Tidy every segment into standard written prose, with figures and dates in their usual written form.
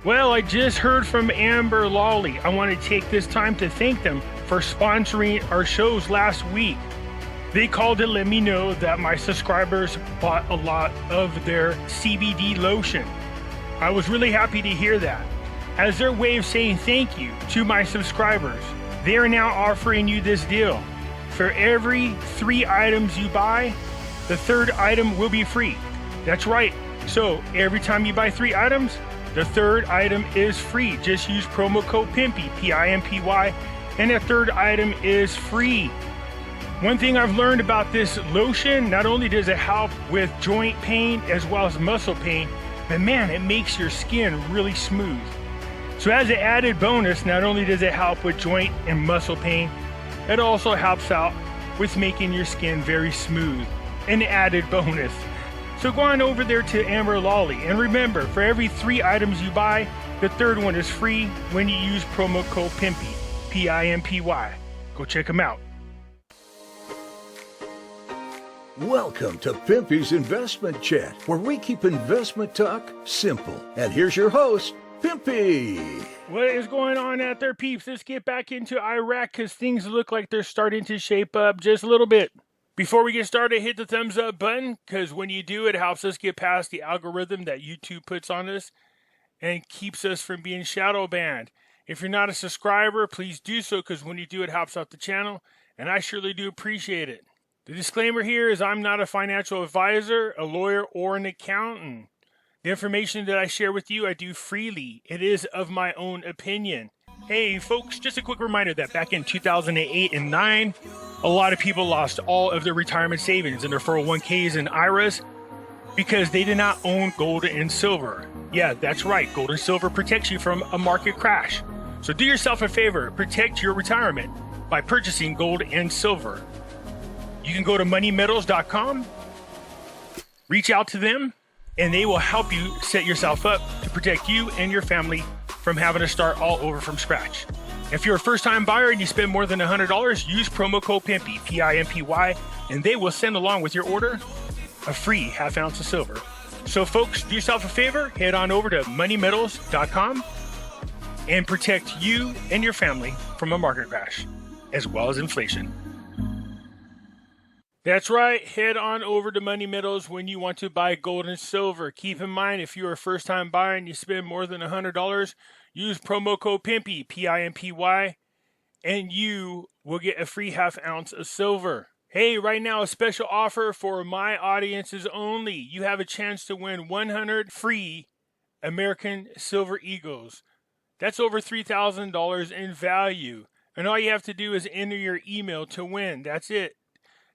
Well, I just heard from Amber Lawley. I want to take this time to thank them for sponsoring our shows last week. They called to let me know that my subscribers bought a lot of their CBD lotion. I was really happy to hear that. As their way of saying thank you to my subscribers, they are now offering you this deal. For every 3 items you buy, the 3rd item will be free. That's right. So every time you buy 3 items, the 3rd item is free. Just use promo code Pimpy, P-I-M-P-Y, and the 3rd item is free. One thing I've learned about this lotion, not only does it help with joint pain as well as muscle pain, but man, it makes your skin really smooth. So as an added bonus, not only does it help with joint and muscle pain, it also helps out with making your skin very smooth. An added bonus. So go on over there to Amber Lawley. And remember, for every 3 items you buy, the 3rd one is free when you use promo code Pimpy, P-I-M-P-Y. Go check them out. Welcome to Pimpy's Investment Chat, where we keep investment talk simple. And here's your host, Pimpy. What is going on out there, peeps? Let's get back into Iraq because things look like they're starting to shape up just a little bit. Before we get started, hit the thumbs up button because when you do, it helps us get past the algorithm that YouTube puts on us and keeps us from being shadow banned. If you're not a subscriber, please do so because when you do, it helps out the channel, and I surely do appreciate it. The disclaimer here is I'm not a financial advisor, a lawyer, or an accountant. The information that I share with you, I do freely. It is of my own opinion. Hey folks, just a quick reminder that back in 2008 and 9, a lot of people lost all of their retirement savings and their 401ks and IRAs because they did not own gold and silver. Yeah, that's right. Gold and silver protects you from a market crash. So do yourself a favor, protect your retirement by purchasing gold and silver. You can go to moneymetals.com, reach out to them, and they will help you set yourself up to protect you and your family from having to start all over from scratch. If you're a first-time buyer and you spend more than $100, use promo code Pimpy, P-I-M-P-Y, and they will send along with your order a free ½ ounce of silver. So folks, do yourself a favor, head on over to moneymetals.com and protect you and your family from a market crash, as well as inflation. That's right, head on over to Money Metals when you want to buy gold and silver. Keep in mind, if you're a first-time buyer and you spend more than $100, use promo code Pimpy, P-I-M-P-Y, and you will get a free ½ ounce of silver. Hey, right now, a special offer for my audiences only. You have a chance to win 100 free American Silver Eagles. That's over $3,000 in value. And all you have to do is enter your email to win. That's it.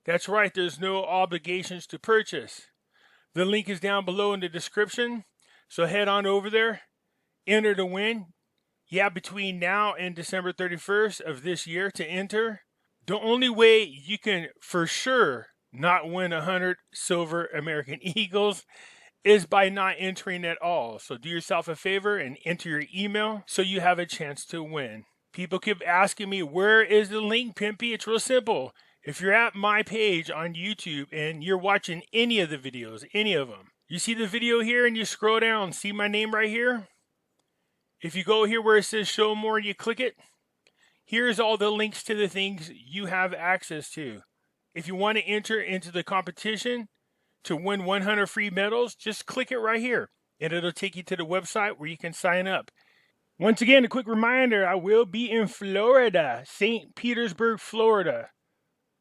That's right, there's no obligations to purchase. The link is down below in the description, so head on over there, enter to win. Yeah, between now and December 31st of this year to enter. The only way you can for sure not win 100 silver American Eagles is by not entering at all. So do yourself a favor and enter your email so you have a chance to win. People keep asking me, where is the link, Pimpy? It's real simple. If you're at my page on YouTube and you're watching any of the videos, any of them, you see the video here and you scroll down, see my name right here? If you go here where it says show more and you click it, here's all the links to the things you have access to. If you want to enter into the competition to win 100 free medals, just click it right here and it'll take you to the website where you can sign up. Once again, a quick reminder, I will be in Florida, St. Petersburg, Florida,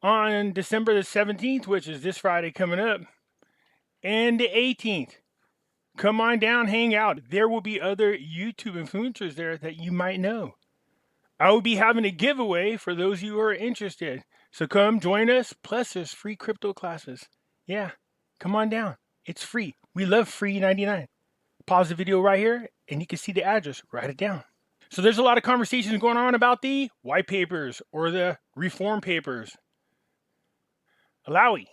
on December the 17th, which is this Friday coming up, and the 18th. Come on down, hang out. There will be other YouTube influencers there that you might know. I will be having a giveaway for those of you who are interested. So come join us. Plus, there's free crypto classes. Yeah, come on down. It's free. We love free 99. Pause the video right here, and you can see the address. Write it down. So there's a lot of conversations going on about the white papers or the reform papers. Alawi,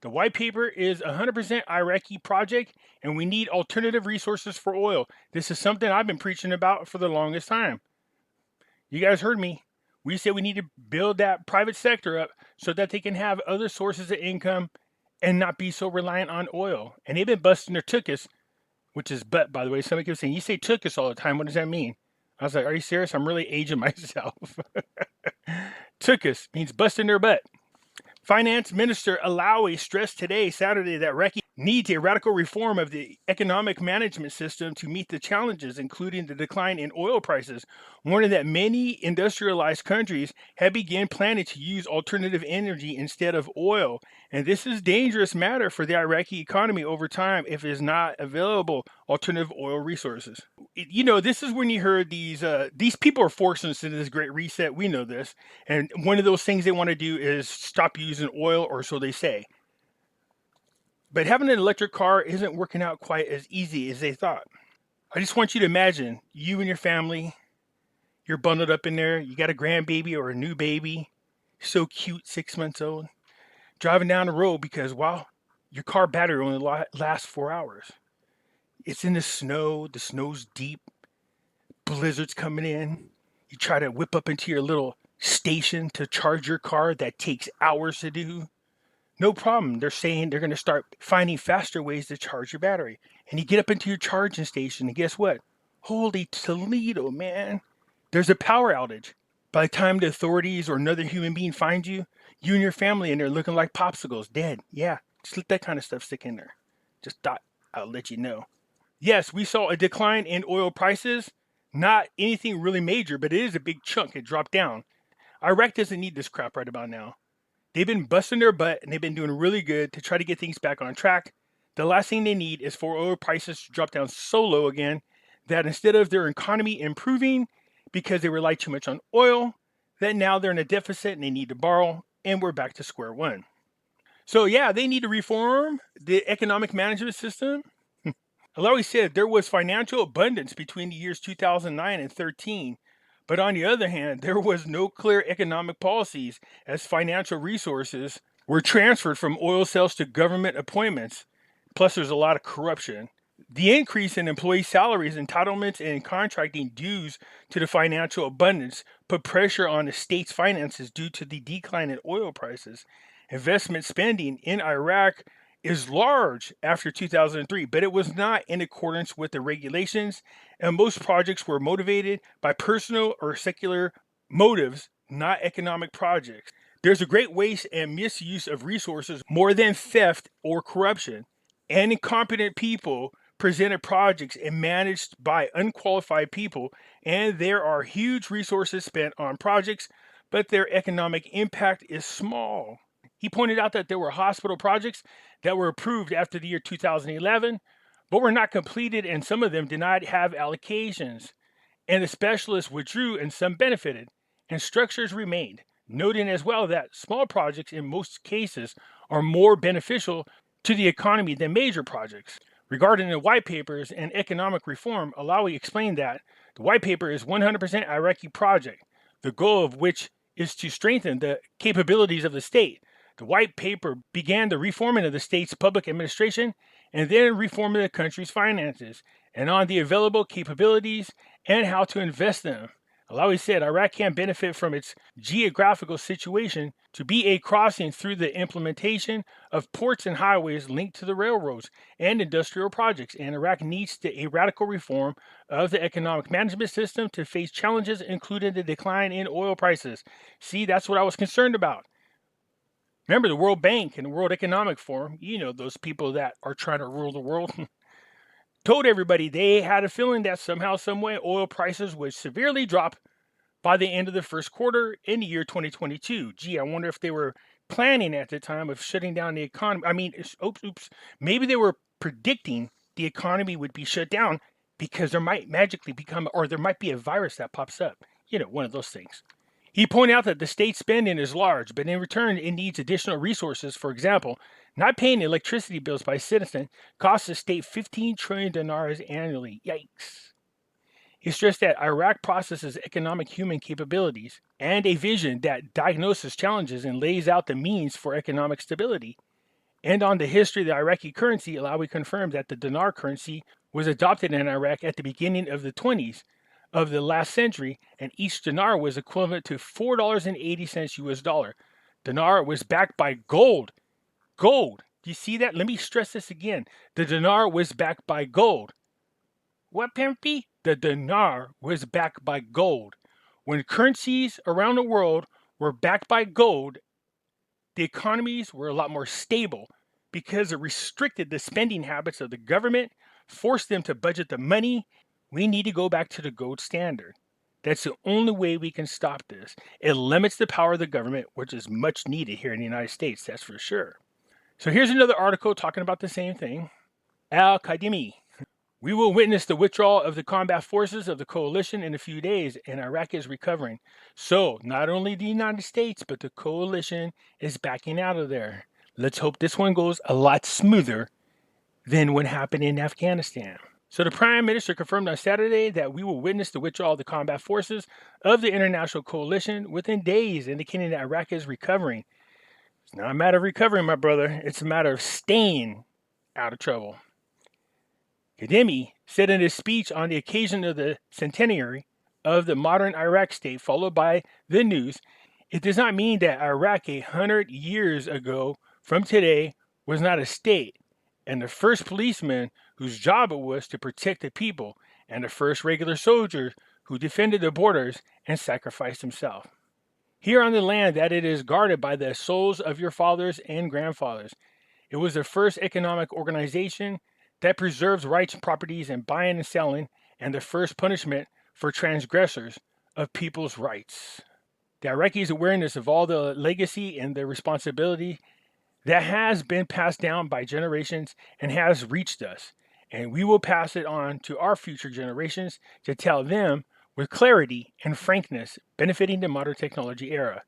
the white paper is 100% Iraqi project, and we need alternative resources for oil. This is something I've been preaching about for the longest time. You guys heard me. We said we need to build that private sector up so that they can have other sources of income and not be so reliant on oil. And they've been busting their tuchus which is butt, by the way. Somebody kept saying, you say tuchus all the time. What does that mean? I was like, are you serious? I'm really aging myself. Tuchus means busting their butt. Finance Minister Alawi stressed today, Saturday, that Iraqi needs a radical reform of the economic management system to meet the challenges, including the decline in oil prices, warning that many industrialized countries have begun planning to use alternative energy instead of oil. And this is dangerous matter for the Iraqi economy over time if it is not available alternative oil resources. This is when you heard these people are forcing us into this great reset. We know this. And one of those things they want to do is stop using oil, or so they say. But having an electric car isn't working out quite as easy as they thought. I just want you to imagine you and your family, you're bundled up in there, you got a grandbaby or a new baby, so cute, 6 months old, driving down the road because, wow, your car battery only lasts 4 hours. It's in the snow's deep, blizzard's coming in. You try to whip up into your little station to charge your car that takes hours to do. No problem. They're saying they're going to start finding faster ways to charge your battery. And you get up into your charging station, and guess what? Holy Toledo, man. There's a power outage. By the time the authorities or another human being finds you, you and your family in there looking like popsicles, dead. Yeah, just let that kind of stuff stick in there. Just thought I'll let you know. Yes, we saw a decline in oil prices. Not anything really major, but it is a big chunk. It dropped down. Iraq doesn't need this crap right about now. They've been busting their butt, and they've been doing really good to try to get things back on track. The last thing they need is for oil prices to drop down so low again that instead of their economy improving because they rely too much on oil, that now they're in a deficit and they need to borrow, and we're back to square one. So yeah, they need to reform the economic management system. Alawi said there was financial abundance between the years 2009 and 13. But on the other hand, there was no clear economic policies as financial resources were transferred from oil sales to government appointments. Plus, there's a lot of corruption. The increase in employee salaries, entitlements, and contracting dues to the financial abundance put pressure on the state's finances due to the decline in oil prices. Investment spending in Iraq is large after 2003, but it was not in accordance with the regulations, and most projects were motivated by personal or secular motives, not economic projects. There's a great waste and misuse of resources more than theft or corruption, and incompetent people presented projects and managed by unqualified people, and there are huge resources spent on projects, but their economic impact is small. He pointed out that there were hospital projects that were approved after the year 2011, but were not completed, and some of them did not have allocations. And the specialists withdrew and some benefited, and structures remained, noting as well that small projects in most cases are more beneficial to the economy than major projects. Regarding the white papers and economic reform, Alawi explained that the white paper is 100% Iraqi project, the goal of which is to strengthen the capabilities of the state. The white paper began the reforming of the state's public administration and then reforming the country's finances and on the available capabilities and how to invest them. Alawi said Iraq can benefit from its geographical situation to be a crossing through the implementation of ports and highways linked to the railroads and industrial projects, and Iraq needs a radical reform of the economic management system to face challenges, including the decline in oil prices. See, that's what I was concerned about. Remember the World Bank and the World Economic Forum, those people that are trying to rule the world, told everybody they had a feeling that somehow, some way, oil prices would severely drop by the end of the first quarter in the year 2022. Gee, I wonder if they were planning at the time of shutting down the economy. I mean, maybe they were predicting the economy would be shut down because there might magically there might be a virus that pops up. One of those things. He pointed out that the state spending is large, but in return, it needs additional resources. For example, not paying electricity bills by citizens costs the state 15 trillion dinars annually. Yikes. He stressed that Iraq possesses economic human capabilities and a vision that diagnoses challenges and lays out the means for economic stability. And on the history of the Iraqi currency, Alawi confirmed that the dinar currency was adopted in Iraq at the beginning of the 20s of the last century, and each dinar was equivalent to $4.80 US dollar. Dinar was backed by gold. Gold. Do you see that? Let me stress this again. The dinar was backed by gold. What, Pimpy? The dinar was backed by gold. When currencies around the world were backed by gold, the economies were a lot more stable because it restricted the spending habits of the government, forced them to budget the money. We need to go back to the gold standard. That's the only way we can stop this. It limits the power of the government, which is much needed here in the United States, that's for sure. So here's another article talking about the same thing. Al-Qadimi. We will witness the withdrawal of the combat forces of the coalition in a few days, and Iraq is recovering. So, not only the United States, but the coalition is backing out of there. Let's hope this one goes a lot smoother than what happened in Afghanistan. So, the Prime Minister confirmed on Saturday that we will witness the withdrawal of the combat forces of the international coalition within days, indicating that Iraq is recovering. It's not a matter of recovering, my brother. It's a matter of staying out of trouble. Qademi said in his speech on the occasion of the centenary of the modern Iraq state, followed by the news, it does not mean that Iraq 100 years ago from today was not a state, and the first policeman whose job it was to protect the people, and the first regular soldier who defended the borders and sacrificed himself. Here on the land that it is guarded by the souls of your fathers and grandfathers, it was the first economic organization that preserves rights and properties in buying and selling, and the first punishment for transgressors of people's rights. The Iraqis' awareness of all the legacy and the responsibility that has been passed down by generations and has reached us, and we will pass it on to our future generations to tell them with clarity and frankness, benefiting the modern technology era.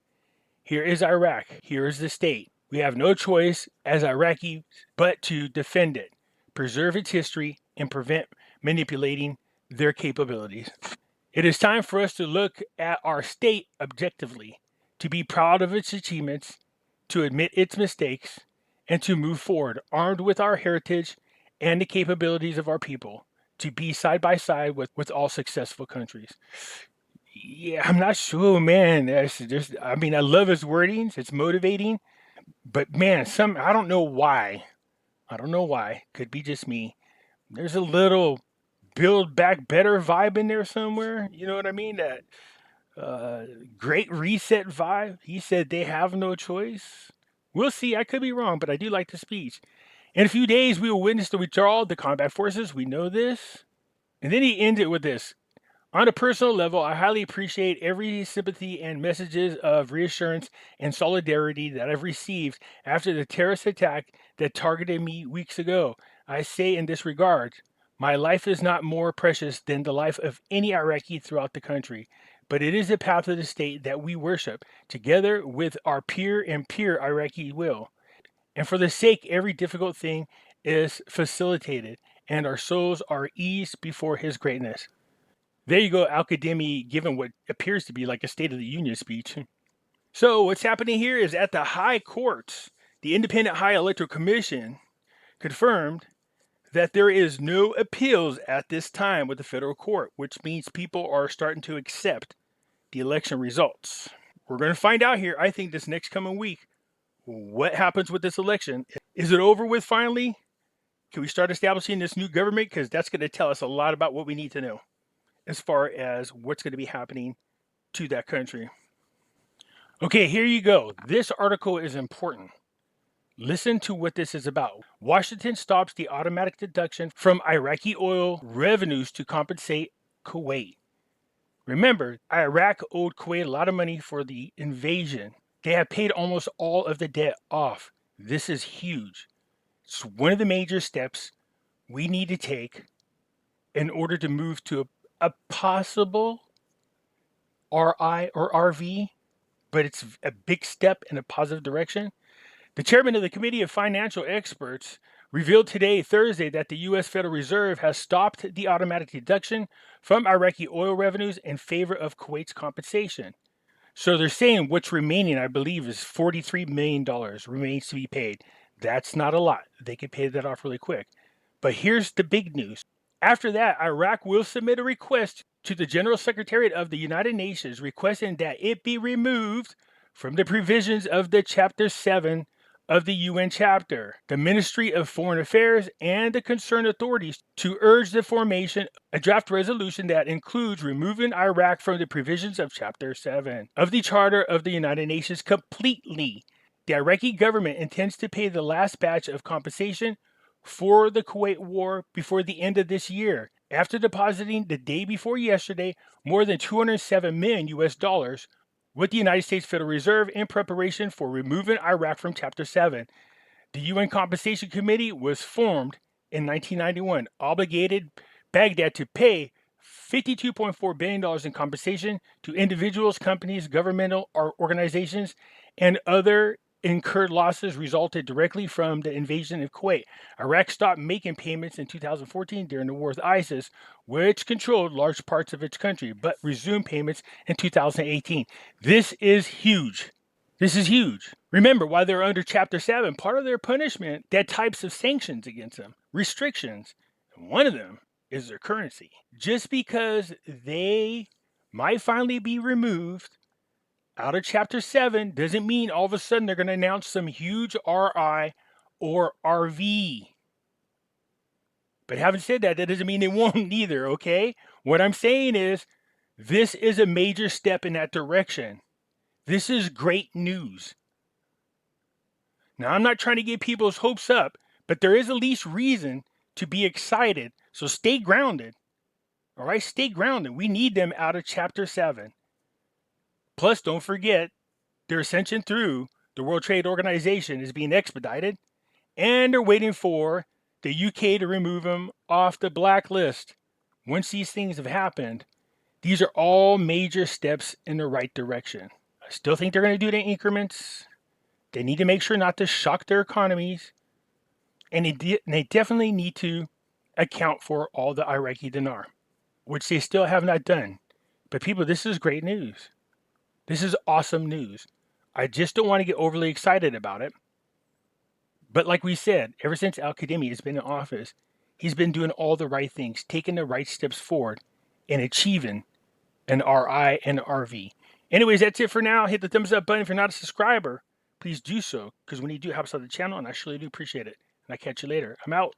Here is Iraq. Here is the state. We have no choice as Iraqis but to defend it, preserve its history, and prevent manipulating their capabilities. It is time for us to look at our state objectively, to be proud of its achievements, to admit its mistakes, and to move forward armed with our heritage and the capabilities of our people, to be side by side with all successful countries. Yeah, I'm not sure, man. I love his wordings. It's motivating. But man, I don't know why. Could be just me. There's a little build back better vibe in there somewhere. You know what I mean? That great reset vibe. He said they have no choice. We'll see. I could be wrong, but I do like the speech. In a few days, we will witness the withdrawal of the combat forces. We know this. And then he ended with this. On a personal level, I highly appreciate every sympathy and messages of reassurance and solidarity that I've received after the terrorist attack that targeted me weeks ago. I say in this regard, my life is not more precious than the life of any Iraqi throughout the country, but it is the path of the state that we worship, together with our pure and pure Iraqi will. And for the sake, every difficult thing is facilitated, and our souls are eased before his greatness. There you go, Al-Qadimi, giving what appears to be like a State of the Union speech. So what's happening here is at the High Court, the Independent High Electoral Commission confirmed that there is no appeals at this time with the federal court, which means people are starting to accept the election results. We're going to find out here, I think, this next coming week, what happens with this election. Is it over with finally? Can we start establishing this new government? Because that's going to tell us a lot about what we need to know as far as what's going to be happening to that country. Okay, here you go. This article is important. Listen to what this is about. Washington stops the automatic deduction from Iraqi oil revenues to compensate Kuwait. Remember, Iraq owed Kuwait a lot of money for the invasion. They have paid almost all of the debt off. This is huge. It's one of the major steps we need to take in order to move to a possible RI or RV, but it's a big step in a positive direction. The chairman of the Committee of Financial Experts revealed today, Thursday, that the U.S. Federal Reserve has stopped the automatic deduction from Iraqi oil revenues in favor of Kuwait's compensation. So they're saying what's remaining, I believe, is $43 million remains to be paid. That's not a lot. They can pay that off really quick. But here's the big news. After that, Iraq will submit a request to the General Secretariat of the United Nations requesting that it be removed from the provisions of the Chapter 7 of the UN chapter, the Ministry of Foreign Affairs, and the concerned authorities to urge the formation of a draft resolution that includes removing Iraq from the provisions of Chapter 7 of the Charter of the United Nations completely. The Iraqi government intends to pay the last batch of compensation for the Kuwait war before the end of this year, after depositing the day before yesterday more than $207 million with the United States Federal Reserve in preparation for removing Iraq from Chapter 7. The UN Compensation Committee was formed in 1991, obligated Baghdad to pay $52.4 billion in compensation to individuals, companies, governmental organizations, and other incurred losses resulted directly from the invasion of Kuwait. Iraq stopped making payments in 2014 during the war with ISIS, which controlled large parts of its country, but resumed payments in 2018. This is huge. This is huge. Remember, while they're under Chapter 7, part of their punishment, they had types of sanctions against them, restrictions. And one of them is their currency. Just because they might finally be removed out of Chapter 7 doesn't mean all of a sudden they're going to announce some huge RI or RV. But having said that, that doesn't mean they won't either, okay? What I'm saying is this is a major step in that direction. This is great news. Now, I'm not trying to get people's hopes up, but there is at least reason to be excited. So stay grounded. All right, stay grounded. We need them out of Chapter 7. Plus, don't forget, their ascension through the World Trade Organization is being expedited, and they're waiting for the UK to remove them off the blacklist. Once these things have happened, these are all major steps in the right direction. I still think they're going to do it in increments. They need to make sure not to shock their economies, and they definitely need to account for all the Iraqi dinar, which they still have not done. But people, this is great news. This is awesome news. I just don't want to get overly excited about it. But like we said, ever since Al-Kadhimi has been in office, he's been doing all the right things, taking the right steps forward, and achieving an RI and RV. Anyways, that's it for now. Hit the thumbs up button if you're not a subscriber. Please do so, because when you do, it helps out the channel, and I surely do appreciate it. And I'll catch you later. I'm out.